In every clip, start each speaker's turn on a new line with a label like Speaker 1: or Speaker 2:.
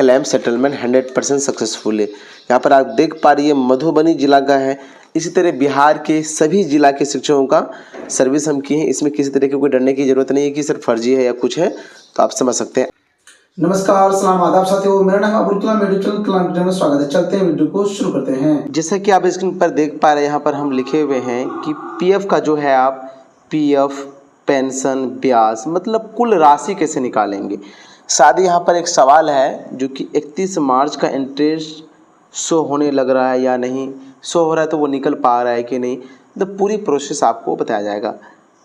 Speaker 1: Claim settlement 100% successful है। यहाँ पर आप देख पा रही है मधुबनी जिला का है। इसी तरह बिहार के सभी जिला के शिक्षकों का सर्विस हम किए हैं। इसमें किसी तरह की कोई डरने की जरूरत नहीं है कि सर फर्जी है या कुछ है, तो आप समझ सकते हैं।
Speaker 2: नमस्कार, सलाम, आदाब साथियों, मेरा नाम अब्दुल कलाम, यूट्यूब चैनल कलाम वीडियो में स्वागत है। चलते हैं वीडियो को शुरू करते हैं।
Speaker 1: जैसा कि आप स्क्रीन पर देख पा रहे हैं, यहाँ पर हम लिखे हुए हैं कि पीएफ का जो है आप पीएफ, पेंशन, ब्याज मतलब कुल राशि कैसे निकालेंगे। साथ ही यहाँ पर एक सवाल है जो कि 31 मार्च का इंटरेस्ट शो होने लग रहा है या नहीं, शो हो रहा है तो वो निकल पा रहा है कि नहीं, तो पूरी प्रोसेस आपको बताया जाएगा।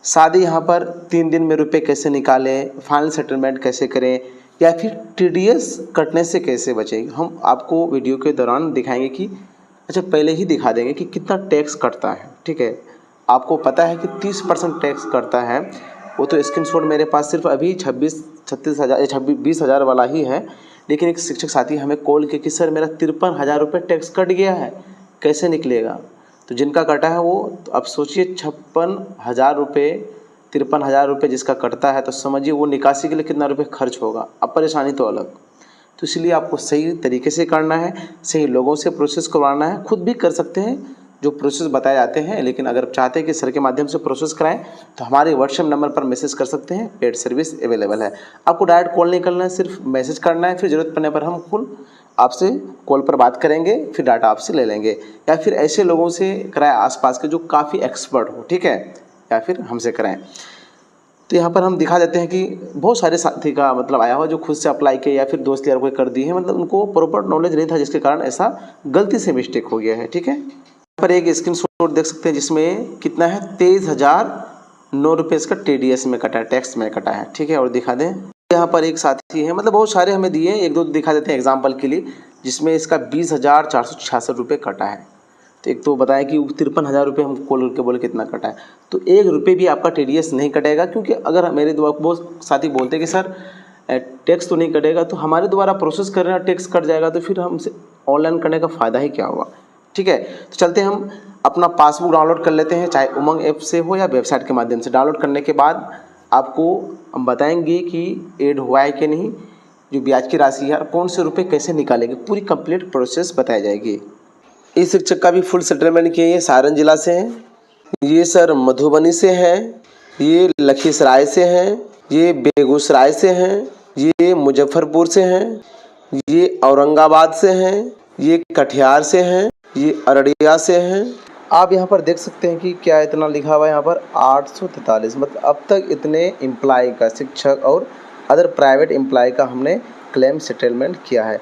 Speaker 1: साथ ही यहाँ पर 3 दिन में रुपए कैसे निकालें, फाइनल सेटलमेंट कैसे करें या फिर टीडीएस कटने से कैसे बचें, हम आपको वीडियो के दौरान दिखाएंगे कि अच्छा पहले ही दिखा देंगे कि कितना टैक्स कटता है। ठीक है, आपको पता है कि 30% टैक्स कटता है। वो तो स्क्रीनशॉट मेरे पास सिर्फ अभी 20,000 वाला ही है, लेकिन एक शिक्षक साथी हमें कॉल किया कि सर मेरा 53,000 रुपये टैक्स कट गया है, कैसे निकलेगा। तो जिनका कटा है वो, तो अब सोचिए 56,000 रुपये, 53,000 रुपये जिसका कटता है, तो समझिए वो निकासी के लिए कितना रुपये खर्च होगा। अब परेशानी तो अलग। तो इसलिए आपको सही तरीके से करना है, सही लोगों से प्रोसेस करवाना है। खुद भी कर सकते हैं जो प्रोसेस बताए जाते हैं, लेकिन अगर चाहते हैं कि सर के माध्यम से प्रोसेस कराएं तो हमारे व्हाट्सएप नंबर पर मैसेज कर सकते हैं। पेड सर्विस अवेलेबल है। आपको डायरेक्ट कॉल नहीं करना है, सिर्फ मैसेज करना है। फिर ज़रूरत पड़ने पर हम खुद आपसे कॉल पर बात करेंगे, फिर डाटा आपसे ले लेंगे, या फिर ऐसे लोगों से कराएं आसपास के जो काफ़ी एक्सपर्ट हो। ठीक है, या फिर हमसे कराएं। तो यहाँ पर हम दिखा देते हैं कि बहुत सारे साथी का मतलब आया हुआ जो खुद से अप्लाई किए या फिर दोस्त यार कोई कर दी है, मतलब उनको प्रॉपर नॉलेज नहीं था, जिसके कारण ऐसा गलती से मिस्टेक हो गया है। ठीक है, यहाँ पर एक स्क्रीनशॉट देख सकते हैं जिसमें कितना है 23,009 रुपये इसका टीडीएस में कटा है, टैक्स में कटा है। ठीक है, और दिखा दें यहाँ पर एक साथी है, मतलब बहुत सारे हमें दिए, एक दो दिखा देते हैं एग्जाम्पल के लिए, जिसमें इसका 20,466 रुपये कटा है। तो एक तो बताया कि 53,000 रुपये हम कॉल करके बोले कितना कटा है, तो 1 रुपये भी आपका टीडीएस नहीं कटेगा। क्योंकि अगर मेरे द्वारा बहुत साथी बोलते हैं कि सर टैक्स तो नहीं कटेगा, तो हमारे द्वारा प्रोसेस कर रहे हैं टैक्स कट जाएगा, तो फिर हमसे ऑनलाइन करने का फ़ायदा ही क्या हुआ। ठीक है, तो चलते हम अपना पासबुक डाउनलोड कर लेते हैं, चाहे उमंग ऐप से हो या वेबसाइट के माध्यम से। डाउनलोड करने के बाद आपको हम बताएंगे कि ऐड हुआ है कि नहीं, जो ब्याज की राशि है, कौन से रुपये कैसे निकालेंगे, पूरी कंप्लीट प्रोसेस बताई जाएगी। इस शिक्षक का भी फुल सेटलमेंट किए, ये सारण जिला से हैं, ये सर मधुबनी से हैं, ये लखीसराय से हैं, ये बेगूसराय से हैं, ये मुजफ्फरपुर से हैं, ये औरंगाबाद से हैं, ये कटिहार से हैं, ये अररिया से हैं। आप यहाँ पर देख सकते हैं कि क्या इतना लिखा हुआ है यहाँ पर 843, मतलब अब तक इतने एम्प्लॉय का, शिक्षक और अदर प्राइवेट एम्प्लॉय का हमने क्लेम सेटलमेंट किया है।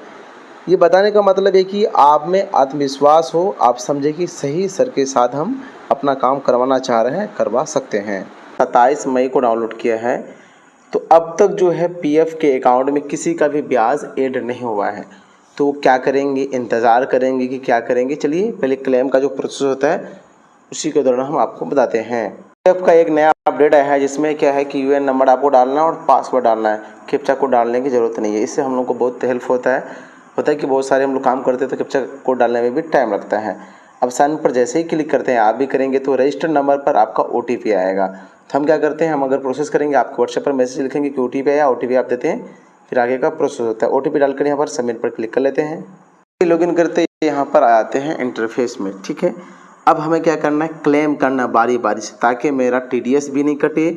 Speaker 1: ये बताने का मतलब है कि आप में आत्मविश्वास हो, आप समझे कि सही सर के साथ हम अपना काम करवाना चाह रहे हैं, करवा सकते हैं। 27 मई को डाउनलोड किया है, तो अब तक जो है पीएफ के अकाउंट में किसी का भी ब्याज ऐड नहीं हुआ है। तो क्या करेंगे, इंतज़ार करेंगे कि क्या करेंगे। चलिए पहले क्लेम का जो प्रोसेस होता है उसी के दौरान हम आपको बताते हैं। पीएफ का एक नया अपडेट आया है, जिसमें क्या है कि यूएन नंबर आपको डालना है और पासवर्ड डालना है, कैप्चा कोड डालने की ज़रूरत नहीं है। इससे हम लोग को बहुत हेल्प होता है कि बहुत सारे हम लोग काम करते हैं तो कैप्चा कोड डालने में भी टाइम लगता है। अब साइन पर जैसे ही क्लिक करते हैं, आप भी करेंगे, तो रजिस्टर्ड नंबर पर आपका ओटीपी आएगा। तो हम क्या करते हैं, हम अगर प्रोसेस करेंगे, आपको व्हाट्सएप पर मैसेज लिखेंगे कि ओटीपी आया, ओटीपी आप देते हैं, फिर आगे का प्रोसेस होता है। ओटीपी डालकर यहाँ पर सबमिट पर क्लिक कर लेते हैं, लॉगिन करते हैं, यहाँ पर आते हैं इंटरफेस में। ठीक है, अब हमें क्या करना है, क्लेम करना बारी बारी से, ताकि मेरा टीडीएस भी नहीं कटे,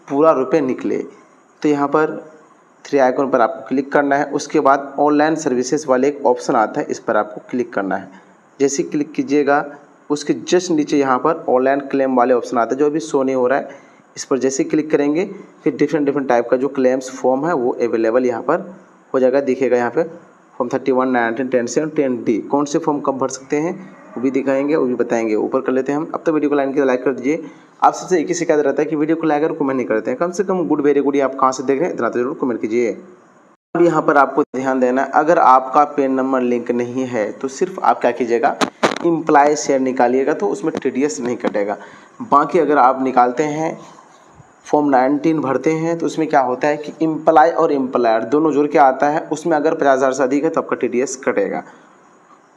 Speaker 1: पूरा रुपये निकले। तो यहाँ पर 3 आइकॉन पर आपको क्लिक करना है। उसके बाद ऑनलाइन सर्विसेज वाले एक ऑप्शन आता है, इस पर आपको क्लिक करना है। जैसे क्लिक कीजिएगा, उसके जस्ट नीचे यहाँ पर ऑनलाइन क्लेम वाले ऑप्शन आता है, जो अभी शो नहीं हो रहा है। इस पर जैसे क्लिक करेंगे, फिर डिफरेंट टाइप का जो क्लेम्स फॉर्म है वो अवेलेबल यहाँ पर हो जाएगा, दिखेगा यहाँ पे फॉर्म 31, 19, 10 से 10D। कौन से फॉर्म कब भर सकते हैं वो भी दिखाएंगे, वो भी बताएंगे। ऊपर कर लेते हैं हम। अब तो वीडियो को लाइक कर दीजिए। आप सबसे एक ही शिकायत रहता है कि वीडियो को लाइक और कमेंट नहीं करते हैं। कम से कम गुड वेरी गुड आप कहाँ से देख रहे हैं इतना तो जरूर कमेंट कीजिए। अब यहाँ पर आपको ध्यान देना है, अगर आपका पेन नंबर लिंक नहीं है तो सिर्फ आप क्या कीजिएगा, इम्प्लॉय शेयर निकालिएगा, तो उसमें टीडीएस नहीं कटेगा। बाकी अगर आप निकालते हैं, फॉर्म 19 भरते हैं, तो उसमें क्या होता है कि इम्प्लॉय और एम्प्लॉयर दोनों जुड़ के आता है, उसमें अगर 50,000 से अधिक है तो आपका टीडीएस कटेगा।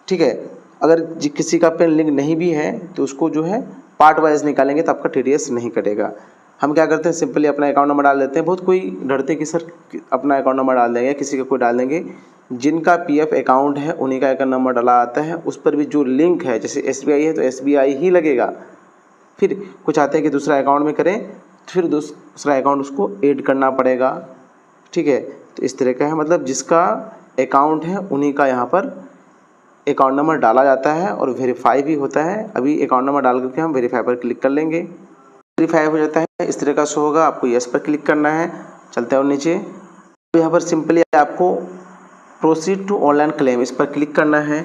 Speaker 1: ठीक है, अगर किसी का पेन लिंक नहीं भी है तो उसको जो है पार्ट वाइज निकालेंगे तो आपका टीडीएस नहीं कटेगा। हम क्या करते हैं, सिंपली अपना अकाउंट नंबर डाल देते हैं। बहुत कोई डरते कि सर अपना अकाउंट नंबर डाल देंगे, किसी का कोई डाल देंगे जिनका पीएफ अकाउंट है उन्हीं का अकाउंट नंबर डाला आता है। उस पर भी जो लिंक है, जैसे एसबीआई है तो एसबीआई ही लगेगा। फिर कुछ आते हैं कि दूसरा अकाउंट में करें, तो फिर दूसरा अकाउंट उसको ऐड करना पड़ेगा। ठीक है, तो इस तरह का है, मतलब जिसका अकाउंट है उन्हीं का यहाँ पर अकाउंट नंबर डाला जाता है और वेरीफाई भी होता है। अभी अकाउंट नंबर डाल करके हम वेरीफाई पर क्लिक कर लेंगे, वेरीफाई हो जाता है, इस तरह का शो होगा। आपको यस पर क्लिक करना है, चलते हैं और नीचे तो यहाँ पर सिंपली आपको प्रोसीड टू ऑनलाइन क्लेम इस पर क्लिक करना है।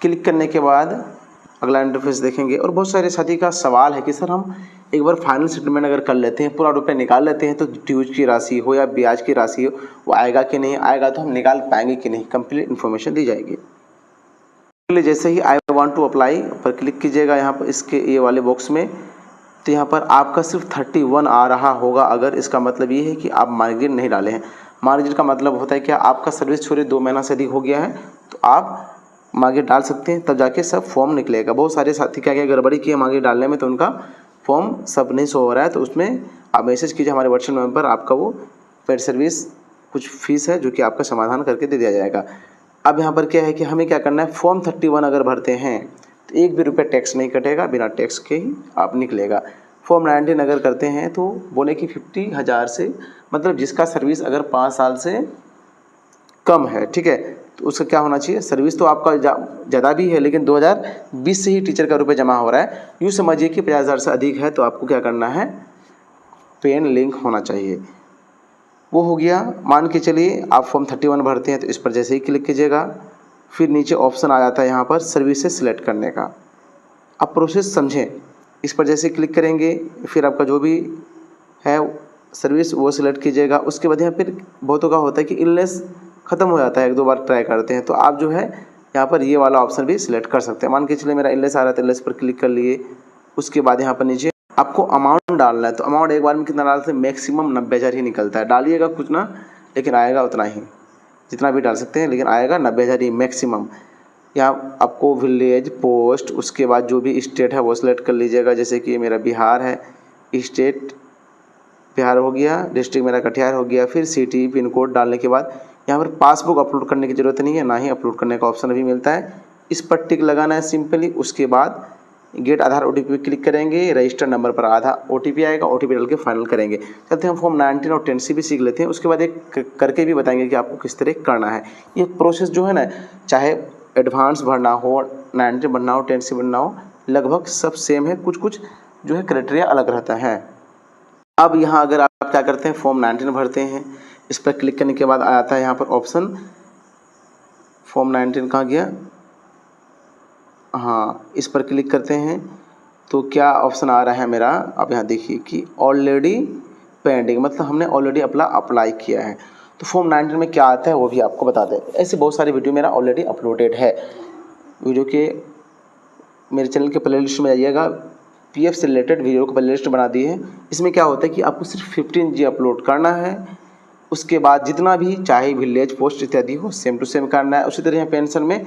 Speaker 1: क्लिक करने के बाद अगला इंटरफेस देखेंगे और बहुत सारे साथी का सवाल है कि सर हम एक बार फाइनल सेटलमेंट अगर कर लेते हैं, पूरा रुपये निकाल लेते हैं, तो ड्यूज की राशि हो या ब्याज की राशि हो वो आएगा कि नहीं आएगा, तो हम निकाल पाएंगे कि नहीं, कंप्लीट इन्फॉर्मेशन दी जाएगी। जैसे ही आई वांट टू अप्लाई पर क्लिक कीजिएगा यहाँ पर इसके ये वाले बॉक्स में, तो यहाँ पर आपका सिर्फ 31 आ रहा होगा। अगर इसका मतलब ये है कि आप मार्जिन नहीं डाले हैं। मार्जिन का मतलब होता है कि आपका सर्विस छोड़े 2 महीना से अधिक हो गया है तो आप मार्जिन डाल सकते हैं, तब जाके सब फॉर्म निकलेगा। बहुत सारे साथी क्या गड़बड़ी किए मार्जिन डालने में, तो उनका फॉर्म सब नहीं शो हो रहा है। तो उसमें आप मैसेज कीजिए हमारे व्हाट्सएप नंबर पर, आपका वो पेड सर्विस कुछ फीस है जो कि आपका समाधान करके दे दिया जाएगा। अब यहाँ पर क्या है कि हमें क्या करना है, फॉर्म 31 अगर भरते हैं तो 1 भी रुपये टैक्स नहीं कटेगा, बिना टैक्स के ही आप निकलेगा। फॉर्म 19 अगर करते हैं तो बोले कि 50,000 से, मतलब जिसका सर्विस अगर 5 साल से कम है, ठीक है, तो उसका क्या होना चाहिए, सर्विस तो आपका ज़्यादा भी है लेकिन 2020 से ही टीचर का रुपये जमा हो रहा है, यूँ समझिए कि 50,000 से अधिक है, तो आपको क्या करना है, पेन लिंक होना चाहिए। वो हो गया। मान के चलिए आप फॉर्म 31 भरते हैं तो इस पर जैसे ही क्लिक कीजिएगा, फिर नीचे ऑप्शन आ जाता है यहाँ पर सर्विसेज सिलेक्ट करने का। आप प्रोसेस समझें, इस पर जैसे क्लिक करेंगे फिर आपका जो भी है सर्विस वो सिलेक्ट कीजिएगा। उसके बाद यहाँ फिर बहुतों का होता है कि इलनेस ख़त्म हो जाता है, 1-2 बार ट्राई करते हैं, तो आप जो है यहाँ पर ये वाला ऑप्शन भी सिलेक्ट कर सकते हैं। मान के चलिए मेरा इलनेस आ रहा है तो इलनेस पर क्लिक कर लिए। उसके बाद यहाँ पर नीचे आपको अमाउंट डालना है, तो अमाउंट एक बार में कितना डालते हैं, मैक्सिमम 90,000 ही निकलता है। डालिएगा कुछ ना, लेकिन आएगा उतना ही, जितना भी डाल सकते हैं, लेकिन आएगा 90,000 ही मैक्सिमम। यहाँ आपको विलेज, पोस्ट, उसके बाद जो भी स्टेट है वो सिलेक्ट कर लीजिएगा। जैसे कि मेरा बिहार है, स्टेट बिहार हो गया, डिस्ट्रिक्ट मेरा कटिहार हो गया। फिर सिटी, पिन कोड डालने के बाद यहाँ पर पासबुक अपलोड करने की ज़रूरत नहीं है, ना ही अपलोड करने का ऑप्शन अभी मिलता है। इस पर टिक लगाना है सिंपली। उसके बाद गेट आधार OTP पे क्लिक करेंगे, रजिस्टर नंबर पर आधार OTP आएगा, OTP डाल के फाइनल करेंगे। चलते हैं हम फॉर्म 19 और 10C भी सीख लेते हैं, उसके बाद एक करके भी बताएंगे कि आपको किस तरह करना है। ये प्रोसेस जो है ना, चाहे एडवांस भरना हो, 19 भरना हो, 10C भरना हो, लगभग सब सेम है, कुछ कुछ जो है क्राइटेरिया अलग रहता है। अब यहाँ अगर आप क्या करते हैं, फॉर्म 19 भरते हैं, इस पर क्लिक करने के बाद आता है यहाँ पर ऑप्शन, फॉर्म 19 कहाँ गया, हाँ, इस पर क्लिक करते हैं तो क्या ऑप्शन आ रहा है मेरा, अब यहाँ देखिए कि ऑलरेडी पेंडिंग, मतलब हमने ऑलरेडी अप्लाई किया है। तो फॉर्म 19 में क्या आता है वो भी आपको बता दें। ऐसे बहुत सारे वीडियो मेरा ऑलरेडी अपलोडेड है, वीडियो के मेरे चैनल के प्ले लिस्ट में जाइएगा, PF से रिलेटेड वीडियो को प्ले लिस्ट बना दी है। इसमें क्या होता है कि आपको सिर्फ 15 GB अपलोड करना है। उसके बाद जितना भी चाहे विलेज, पोस्ट इत्यादि हो सेम टू सेम करना है। उसी तरह पेंशन में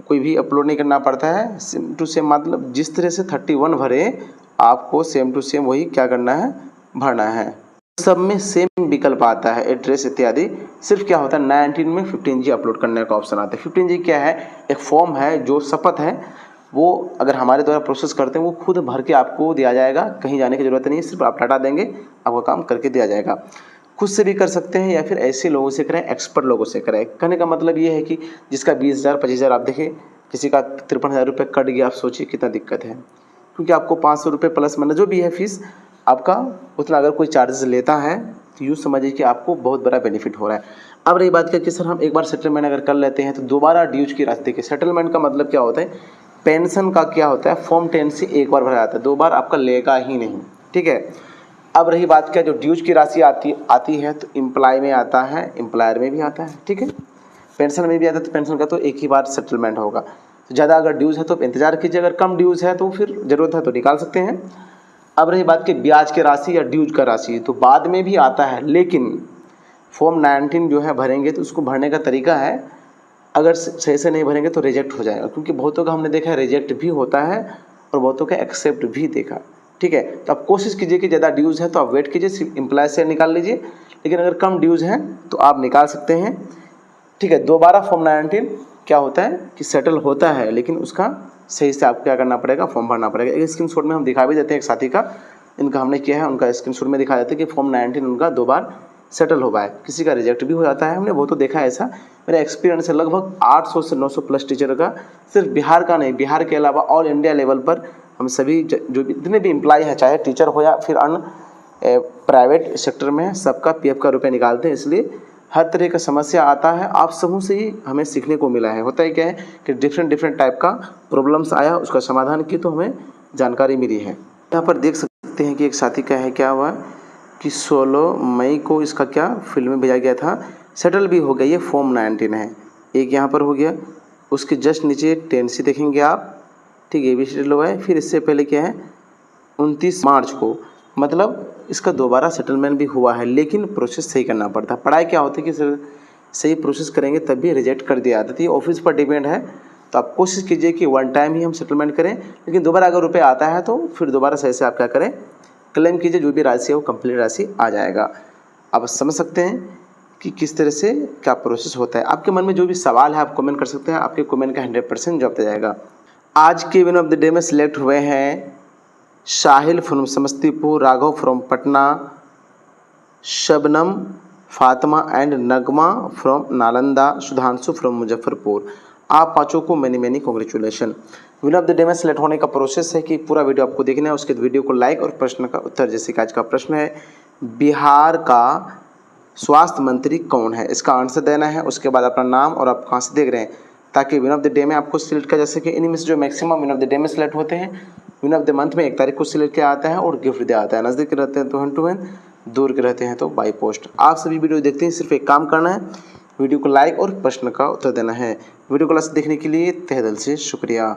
Speaker 1: कोई भी अपलोड नहीं करना पड़ता है, सेम टू सेम, मतलब जिस तरह से 31 भरे आपको सेम टू सेम वही क्या करना है, भरना है। सब में सेम विकल्प आता है, एड्रेस इत्यादि। सिर्फ क्या होता है 19 में 15 GB अपलोड करने का ऑप्शन आता है। 15 GB क्या है, एक फॉर्म है जो शपथ है, वो अगर हमारे द्वारा प्रोसेस करते हैं वो खुद भर के आपको दिया जाएगा, कहीं जाने की ज़रूरत नहीं है, सिर्फ आप डाटा देंगे आपका काम करके दिया जाएगा। खुद से भी कर सकते हैं या फिर ऐसे लोगों से करें, एक्सपर्ट लोगों से करें। कहने का मतलब ये है कि जिसका 20,000 25,000 आप देखें, किसी का 53,000 रुपये कट गया, आप सोचिए कितना दिक्कत है, क्योंकि आपको 500 रुपये प्लस माइनस जो भी है फीस आपका, उतना अगर कोई चार्जेस लेता है तो यूँ समझिए कि आपको बहुत बड़ा बेनिफिट हो रहा है। अब रही बात करके सर हम एक बार सेटलमेंट अगर कर लेते हैं तो दोबारा ड्यूज की राशि, देखिए सेटलमेंट का मतलब क्या होता है, पेंशन का क्या होता है, फॉर्म 10 से एक बार भरा जाता है, 2 बार आपका लेगा ही नहीं, ठीक है। अब रही बात क्या, जो ड्यूज की राशि आती है तो एम्प्लॉय में आता है, एम्प्लॉयर में भी आता है, ठीक है, पेंशन में भी आता है। तो पेंशन का तो एक ही बार सेटलमेंट होगा। तो ज़्यादा अगर ड्यूज़ है तो इंतजार कीजिए, अगर कम ड्यूज़ है तो फिर ज़रूरत है तो निकाल सकते हैं। अब रही बात कि ब्याज की राशि या ड्यूज का राशि, तो बाद में भी आता है, लेकिन फॉर्म 19 जो है भरेंगे तो उसको भरने का तरीका है, अगर सही से नहीं भरेंगे तो रिजेक्ट हो जाएगा, क्योंकि बहुतों का हमने देखा है रिजेक्ट भी होता है और बहुतों का एक्सेप्ट भी देखा, ठीक है। तो आप कोशिश कीजिए कि ज़्यादा ड्यूज़ है तो आप वेट कीजिए, सिर्फ एम्प्लॉय से निकाल लीजिए, लेकिन अगर कम ड्यूज़ हैं तो आप निकाल सकते हैं, ठीक है। दोबारा फॉर्म 19 क्या होता है कि सेटल होता है, लेकिन उसका सही से आपको क्या करना पड़ेगा, फॉर्म भरना पड़ेगा। एक स्क्रीनशॉट में हम दिखा भी देते हैं एक साथी का, इनका हमने किया है, उनका स्क्रीनशॉट में दिखा देते हैं कि फॉर्म 19 उनका 2 बार सेटल हो पाया। किसी का रिजेक्ट भी हो जाता है, हमने वो तो देखा है ऐसा। मेरा एक्सपीरियंस है लगभग 800 से 900 प्लस टीचर का, सिर्फ बिहार का नहीं, बिहार के अलावा ऑल इंडिया लेवल पर हम सभी जो जितने भी एम्प्लॉय हैं, चाहे टीचर हो या फिर अन्य प्राइवेट सेक्टर में है, सबका पीएफ का रुपया निकालते हैं। इसलिए हर तरह का समस्या आता है, आप समूह से ही हमें सीखने को मिला है। होता है क्या है कि डिफरेंट टाइप का प्रॉब्लम्स आया, उसका समाधान की तो हमें जानकारी मिली है। यहाँ पर देख सकते हैं कि एक साथी का है क्या हुआ कि 16 मई को इसका क्या फील्ड में भेजा गया था, सेटल भी हो गया। ये फॉर्म 19 है, एक यहाँ पर हो गया, उसके जस्ट नीचे 10C देखेंगे आप, ठीक है, ये भी सेटल हुआ है। फिर इससे पहले क्या है 29 मार्च को, मतलब इसका दोबारा सेटलमेंट भी हुआ है, लेकिन प्रोसेस सही करना पड़ता है। पढ़ाई क्या होती है कि सही प्रोसेस करेंगे तब भी रिजेक्ट कर दिया जाता है। ऑफिस पर डिपेंड है, तो आप कोशिश कीजिए कि वन टाइम ही हम सेटलमेंट करें, लेकिन दोबारा अगर रुपये आता है तो फिर दोबारा सही से आप क्या करें, क्लेम कीजिए, जो भी राशि है वो कंप्लीट राशि आ जाएगा। आप समझ सकते हैं कि किस तरह से क्या प्रोसेस होता है। आपके मन में जो भी सवाल है आप कमेंट कर सकते हैं, आपके कमेंट का 100% जवाब दिया जाएगा। आज के विन ऑफ द डे में सिलेक्ट हुए हैं Sahil from Samastipur, Raghav from Patna, Shabnam, Fatima and Nagma from Nalanda, Sudhanshu from Muzaffarpur. आप पाँचों को many congratulation. Win of the day में सेलेक्ट होने का प्रोसेस है कि पूरा वीडियो आपको देखना है, उसके वीडियो को लाइक और प्रश्न का उत्तर। जैसे कि आज का प्रश्न है, बिहार का स्वास्थ्य मंत्री कौन है, इसका आंसर देना है। उसके बाद अपना नाम और आप कहाँ से देख रहे हैं, ताकि विन ऑफ द डे में आपको सिलेक्ट किया जा सके। इनमें से जो maximum win of the day में सेलेक्ट होते हैं, विन ऑफ द मंथ में 1 तारीख को सिलेक्ट किया आता है और गिफ्ट दिया आता है। नज़दीक के रहते हैं तो हैंड टू हैंड, दूर के रहते हैं तो बाई पोस्ट। आप सभी वीडियो देखते हैं, सिर्फ एक काम करना है, वीडियो को लाइक और प्रश्न का उत्तर देना है। वीडियो क्लास देखने के लिए तहे दिल से शुक्रिया।